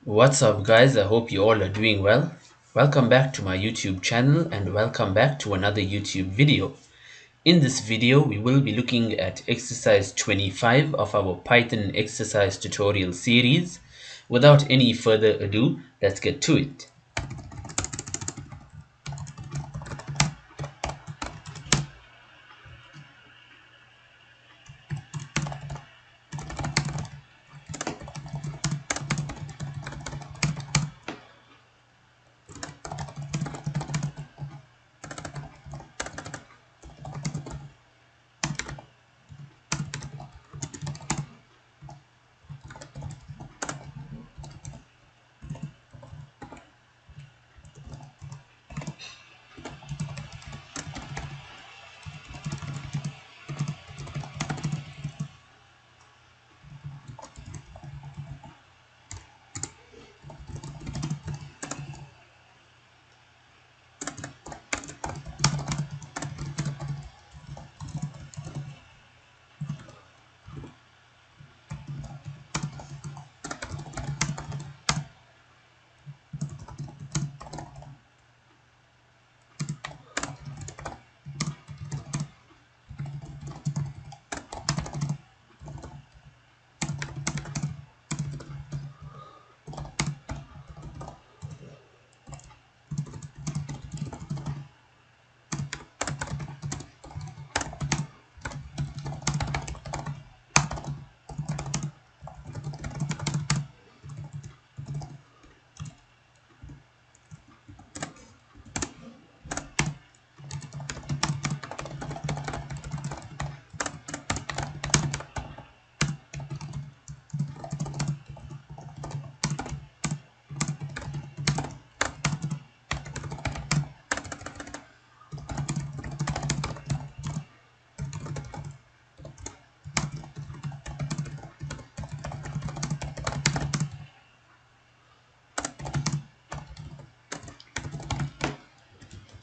What's up, guys? I hope you all are doing well. Welcome back to my YouTube channel and welcome back to another YouTube video. In this video, we will be looking at exercise 25 of our Python exercise tutorial series. Without any further ado, let's get to it.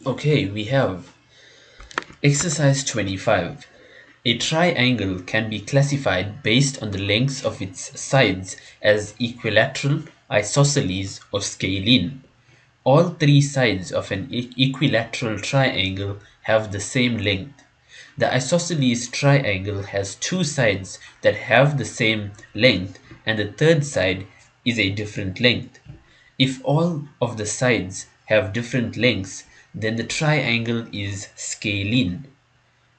Okay, we have exercise 25. A triangle can be classified based on the lengths of its sides as equilateral, isosceles, or scalene. All three sides of an equilateral triangle have the same length. The isosceles triangle has two sides that have the same length and the third side is a different length. If all of the sides have different lengths, then the triangle is scalene.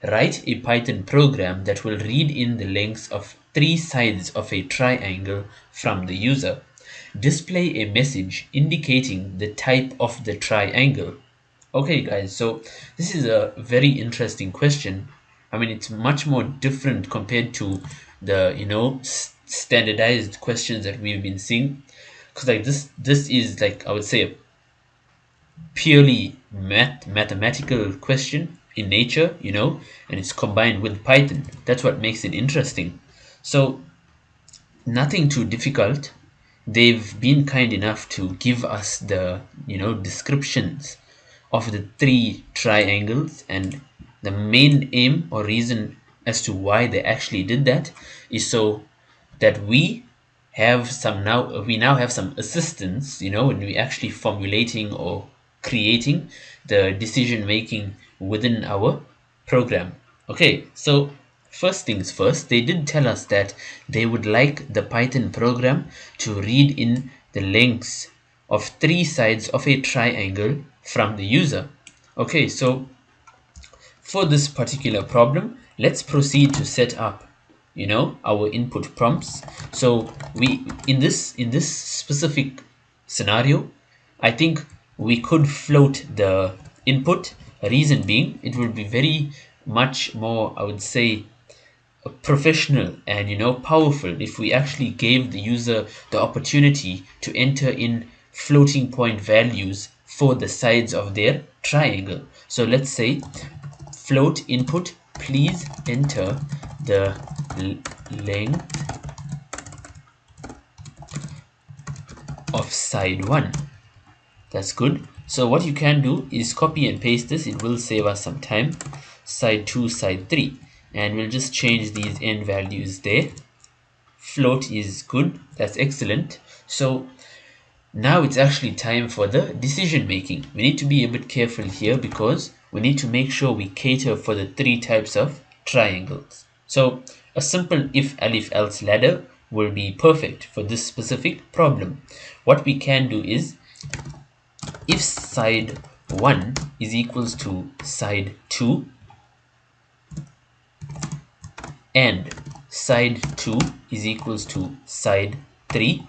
Write a Python program that will read in the lengths of three sides of a triangle from the user. Display a message indicating the type of the triangle. Okay, guys, so this is a very interesting question. I mean, it's much more different compared to the, standardized questions that we've been seeing. Because like this is like I would say a purely mathematical question in nature, and it's combined with Python. That's what makes it interesting. So nothing too difficult. They've been kind enough to give us the descriptions of the three triangles, and the main aim or reason as to why they actually did that is so that we now have some assistance, when we actually formulating or creating the decision making within our program. Okay, so first things first, they did tell us that they would like the Python program to read in the lengths of three sides of a triangle from the user. Okay, so for this particular problem, let's proceed to set up, our input prompts. So we in this specific scenario, I think we could float the input. Reason being, it would be very much more, I would say, professional and powerful if we actually gave the user the opportunity to enter in floating point values for the sides of their triangle. So let's say float input, please enter the length of side 1. That's good. So what you can do is copy and paste this. It will save us some time. Side 2, side 3, and we'll just change these values there. Float is good. That's excellent. So Now it's actually time for the decision making. We need to be a bit careful here because we need to make sure we cater for the three types of triangles. So a simple if alif else ladder will be perfect for this specific problem. What we can do is if side 1 is equals to side 2 and side 2 is equals to side 3,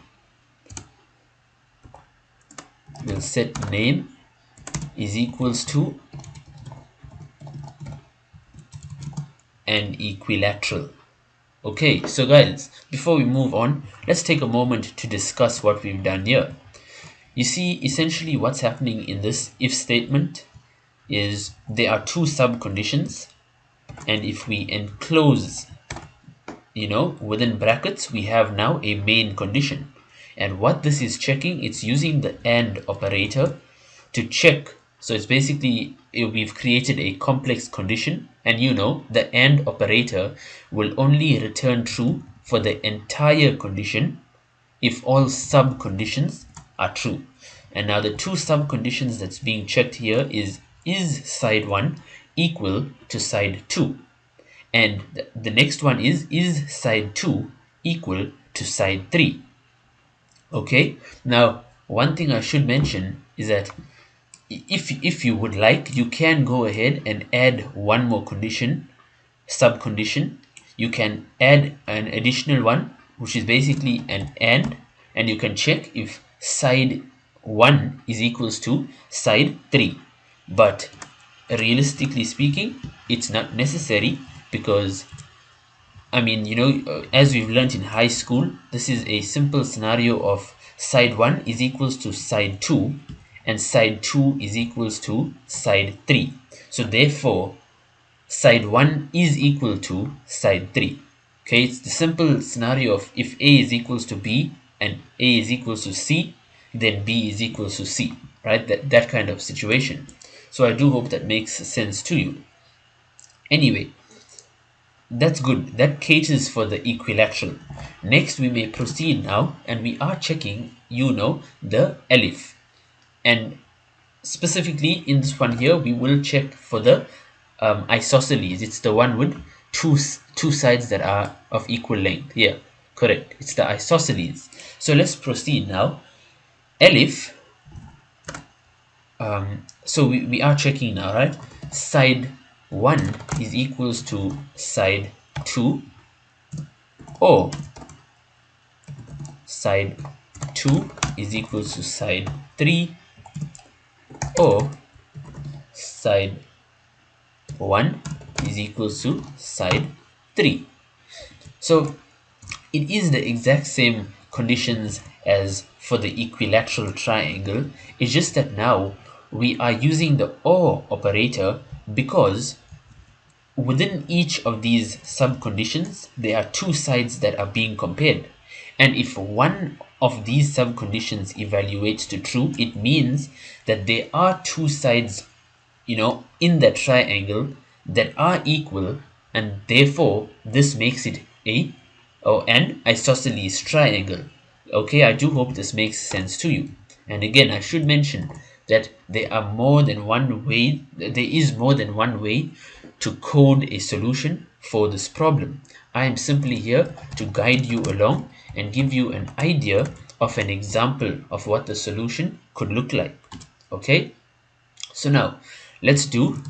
we'll set name is equals to an equilateral. Okay, so guys, before we move on, let's take a moment to discuss what we've done here. You see, essentially what's happening in this if statement is there are two subconditions, and if we enclose, within brackets, we have now a main condition. And what this is checking, it's using the AND operator to check. So it's basically, we've created a complex condition, and the AND operator will only return true for the entire condition if all sub-conditions are true. And now the two sub-conditions that's being checked here is side 1 equal to side 2? And the next one is side 2 equal to side 3? Okay, now one thing I should mention is that if you would like, you can go ahead and add one more condition, sub-condition. You can add an additional one, which is basically an and you can check if side 1 is equals to side 3. But realistically speaking, it's not necessary because as we've learned in high school, this is a simple scenario of side 1 is equals to side 2 and side 2 is equals to side 3. So therefore, side 1 is equal to side 3. Okay, it's the simple scenario of if A is equals to B and A is equals to C, then B is equals to C, right? That kind of situation. So I do hope that makes sense to you. Anyway, that's good. That caters for the equilateral. Next, we may proceed now, and we are checking, the alif. And specifically in this one here, we will check for the isosceles. It's the one with two sides that are of equal length. Yeah, correct. It's the isosceles. So let's proceed now. Alif. So we are checking now, right? Side 1 is equals to side 2, or side 2 is equals to side 3, or side 1 is equals to side 3. So it is the exact same conditions as for the equilateral triangle. It's just that now we are using the OR operator because within each of these subconditions, there are two sides that are being compared. And if one of these subconditions evaluates to true, it means that there are two sides, in that triangle that are equal, and therefore this makes it an isosceles triangle. Okay, I do hope this makes sense to you. And again, I should mention that there is more than one way to code a solution for this problem. I am simply here to guide you along and give you an idea of an example of what the solution could look like. Okay, so now let's do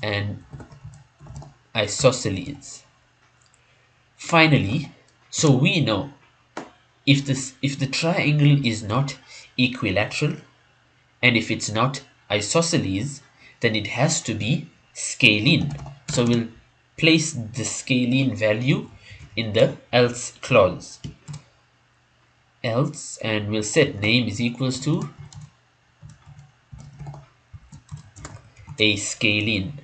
an isosceles. Finally, so we know if the triangle is not equilateral and if it's not isosceles, then it has to be scalene. So we'll place the scalene value in the else clause. Else, and we'll set name is equals to a scalene.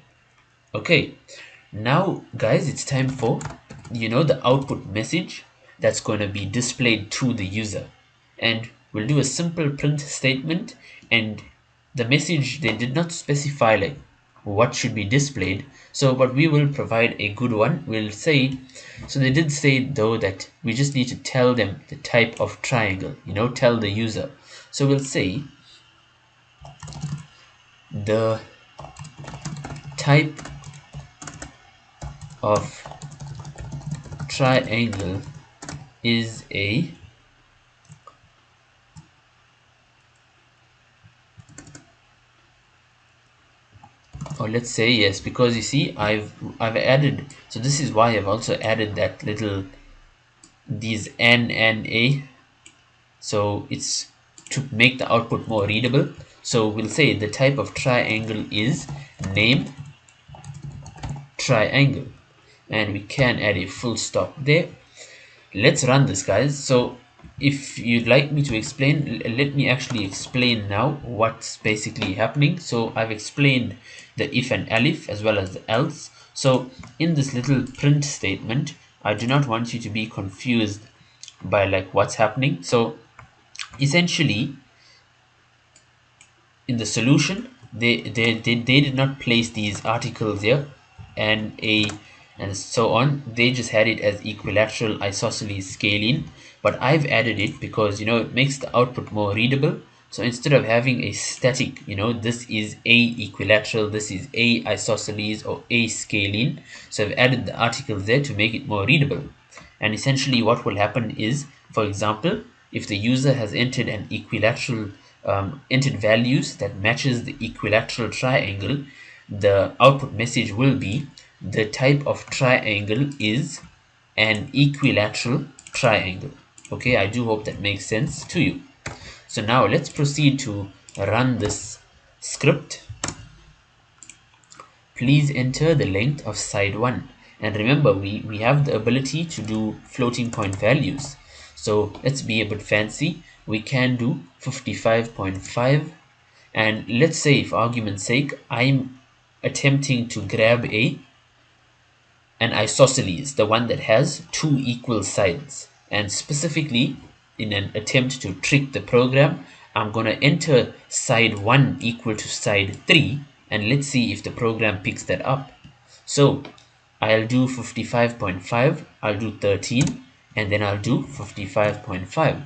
Okay, now guys, it's time for the output message that's going to be displayed to the user, and we'll do a simple print statement. And the message, they did not specify like what should be displayed. So, but we will provide a good one. We'll say, so they did say though that we just need to tell them the type of triangle, tell the user. So we'll say the type of triangle is a, or let's say yes, because you see I've added, so this is why I've also added that little, these N and A, so it's to make the output more readable. So we'll say the type of triangle is name triangle, and we can add a full stop there. Let's run this, guys. So if you'd like me to explain, let me actually explain now what's basically happening. So I've explained the if and elif as well as the else. So in this little print statement, I do not want you to be confused by like what's happening. So essentially in the solution, they did not place these articles here and a and so on. They just had it as equilateral isosceles scalene, but I've added it because it makes the output more readable. So instead of having a static, this is a equilateral, this is a isosceles or a scalene, so I've added the articles there to make it more readable. And essentially what will happen is, for example, if the user has entered an equilateral, entered values that matches the equilateral triangle, the output message will be the type of triangle is an equilateral triangle. Okay, I do hope that makes sense to you. So now let's proceed to run this script. Please enter the length of side 1. And remember, we have the ability to do floating point values. So let's be a bit fancy. We can do 55.5. And let's say, for argument's sake, I'm attempting to grab an isosceles, the one that has two equal sides. And specifically, in an attempt to trick the program, I'm going to enter side 1 equal to side 3, and let's see if the program picks that up. So I'll do 55.5, I'll do 13, and then I'll do 55.5.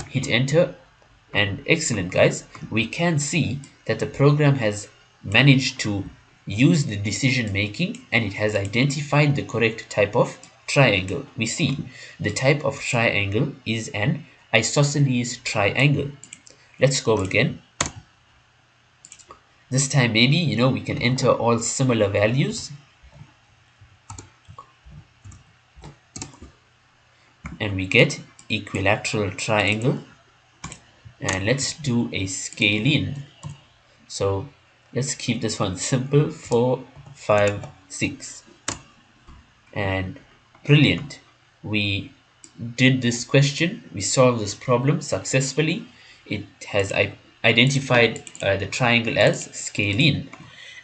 Hit enter, and excellent, guys, we can see that the program has managed to use the decision making and it has identified the correct type of triangle. We see the type of triangle is an isosceles triangle. Let's go again. This time maybe we can enter all similar values, and we get equilateral triangle. And let's do a scalene. So let's keep this one simple, 4, 5, 6. And brilliant. We did this question, we solved this problem successfully. It has identified the triangle as scalene.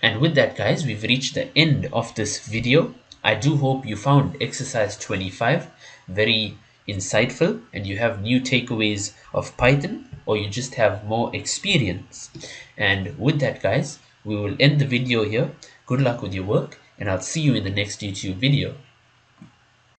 And with that, guys, we've reached the end of this video. I do hope you found exercise 25 very insightful and you have new takeaways of Python, or you just have more experience. And with that, guys, we will end the video here. Good luck with your work, and I'll see you in the next YouTube video.